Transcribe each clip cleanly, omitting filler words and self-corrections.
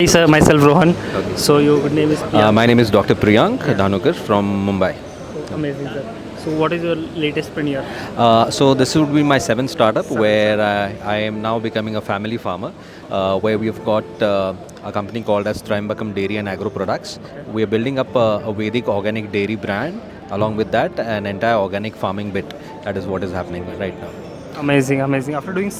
Hi sir, myself Rohan. Okay. So your good name is Priyank. My name is Dr. Priyank Dahanukar from Mumbai. Amazing sir. So what is your latest premiere? So this would be my seventh startup where I am now becoming a family farmer, where we've got a company called as Triambakam Dairy and Agro Products. We are building up a Vedic organic dairy brand. Along with that, an entire organic farming bit. That is what is happening right now. Amazing, amazing. After doing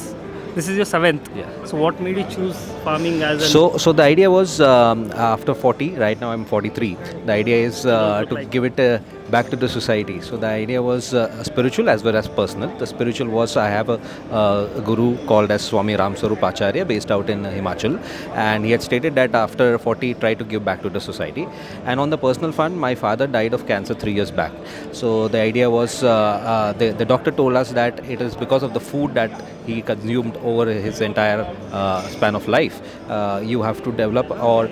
this is your seventh. Yeah. So what made you choose farming as an So the idea was after 40, right now I'm 43. The idea is to give it back to the society. So the idea was spiritual as well as personal. The spiritual was I have a guru called as Swami Ramswarup Acharya based out in Himachal, and he had stated that after 40, try to give back to the society. And on the personal front, my father died of cancer 3 years back. So the idea was the doctor told us that it is because of the food that he consumed over his entire span of life. You have to develop or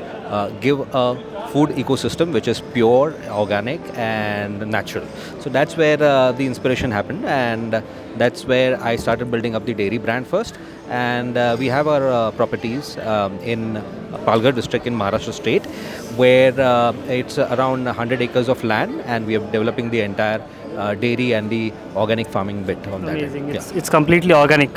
give a food ecosystem which is pure, organic, and natural. So that's where the inspiration happened, and that's where I started building up the dairy brand first. And we have our properties in Palghar district in Maharashtra state, where it's around 100 acres of land, and we are developing the entire dairy and the organic farming bit on that. amazing. It's completely organic.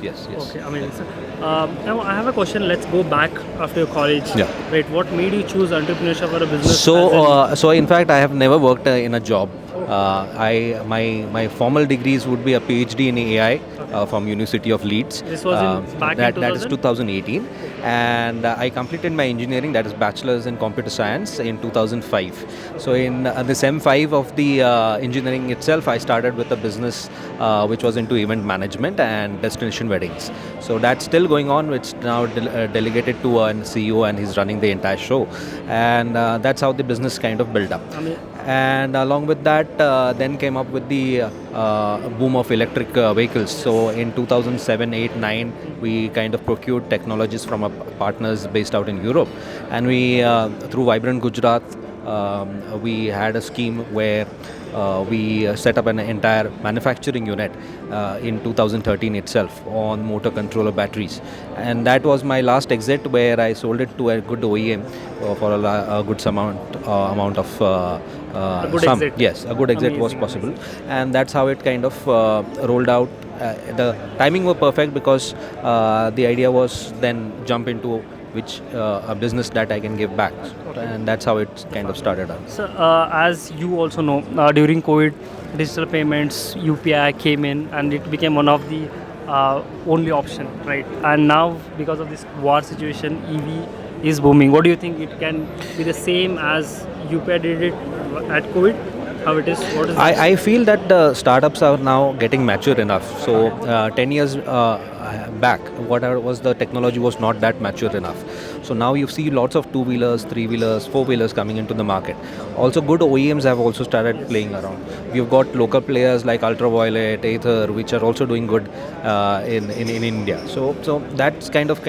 Yes. Okay, amazing sir. Now I have a question. Let's go back after your college. Yeah. Right. What made you choose entrepreneurship or a business? So in fact, I have never worked in a job. My formal degrees would be a PhD in AI from University of Leeds. This was back in That is 2000? 2018, and I completed my engineering, that is bachelor's in computer science, in 2005. So in the sem 5 of the engineering itself, I started with a business which was into event management and destination weddings. So that's still going on, which now delegated to a CEO, and he's running the entire show, and that's how the business kind of built up. And along with that, then came up with the boom of electric vehicles. So in 2007, 8, 9, we kind of procured technologies from our partners based out in Europe, and we through Vibrant Gujarat, we had a scheme where we set up an entire manufacturing unit in 2013 itself on motor controller batteries, and that was my last exit, where I sold it to a good OEM for a good amount of A good sum. exit. Yes, a good exit was Amazing, possible, and that's how it kind of rolled out. The timing was perfect because the idea was then jump into which a business that I can give back, and that's how it kind of started out. So, as you also know, during COVID, digital payments, UPI came in, and it became one of the only option, right? And now, because of this war situation, EV is booming. What do you think it can be the same as UPI did it at COVID? How it is? What is I feel that the startups are now getting mature enough. So 10 years back, whatever was the technology was not that mature enough. So now you see lots of two-wheelers, three-wheelers, four-wheelers coming into the market. Also, good OEMs have also started playing around. We've got local players like Ultraviolet, Aether, which are also doing good in India. So that's kind of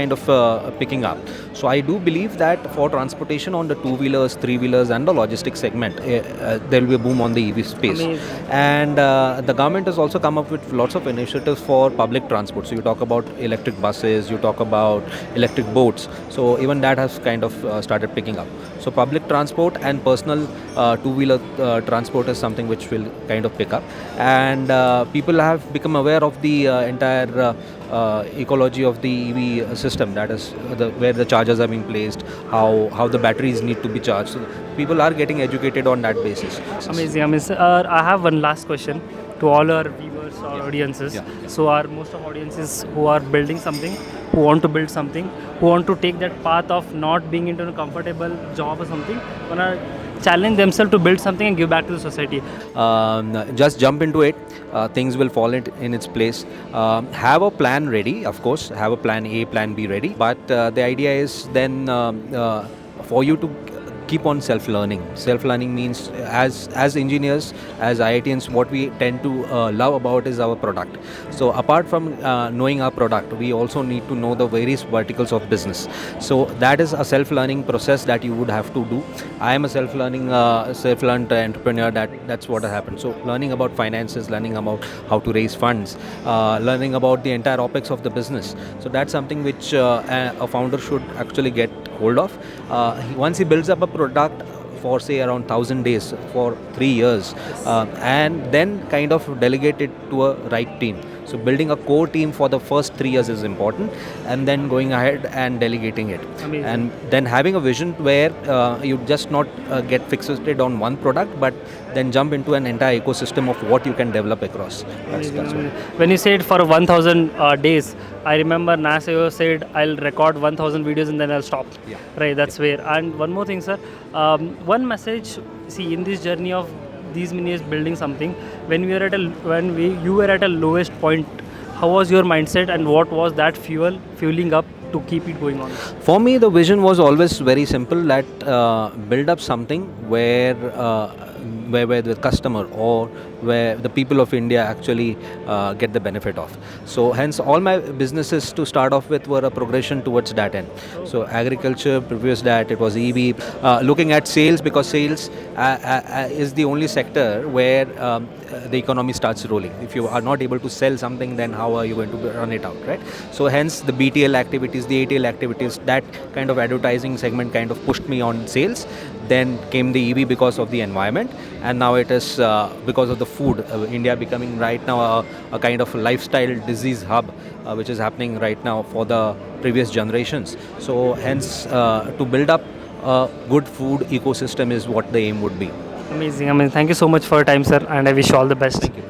picking up. So I do believe that for transportation on the two-wheelers, three-wheelers, and the logistics segment, there will be a boom on the EV space. Amazing. And the government has also come up with lots of initiatives for public transport. So you talk about electric buses, you talk about electric boats. So even that has kind of started picking up. So public transport and personal two-wheeler transport is something which will kind of pick up. And people have become aware of the entire ecology of the EV system, that is where the chargers are being placed, how the batteries need to be charged. So people are getting educated on that basis. amazing, amazing. I have one last question to all our viewers or audiences. Yeah. So, our most of audiences who are building something, who want to build something, who want to take that path of not being into a comfortable job or something, wanna challenge themselves to build something and give back to the society. Just jump into it. Things will fall in its place. Have a plan ready, of course. Have a plan A, plan B ready. But the idea is then for you to keep on self-learning. Self-learning means as engineers, as IITians, what we tend to love about is our product. So apart from knowing our product, we also need to know the various verticals of business. So that is a self-learning process that you would have to do. I am a self-learned entrepreneur. That's what has happened. So learning about finances, learning about how to raise funds, learning about the entire OPEX of the business. So that's something which a founder should actually get hold of. Once he builds up a product for say around 1,000 days for 3 years, and then kind of delegate it to a right team. So building a core team for the first 3 years is important, and then going ahead and delegating it. Amazing. And then having a vision where you just not get fixated on one product, but then jump into an entire ecosystem of what you can develop across. That's what. When you said for 1,000 days, I remember NASA said I'll record 1,000 videos and then I'll stop. Yeah. Right, that's where. And one more thing, sir. One message. See, in this journey of these many years building something, when you were at a lowest point, how was your mindset and what was that fueling up to keep it going on? For me, the vision was always very simple, that build up something where the customer or where the people of India actually get the benefit of. So hence all my businesses to start off with were a progression towards that end. So agriculture, previous that it was EV, looking at sales, because sales is the only sector where the economy starts rolling. If you are not able to sell something, then how are you going to run it out, right? So hence the BTL activities, the ATL activities, that kind of advertising segment kind of pushed me on sales. Then came the EV because of the environment, and now it is because of the food. India becoming right now a kind of lifestyle disease hub, which is happening right now for the previous generations. So hence to build up a good food ecosystem is what the aim would be. Amazing. Thank you so much for your time, sir, and I wish you all the best. Thank you.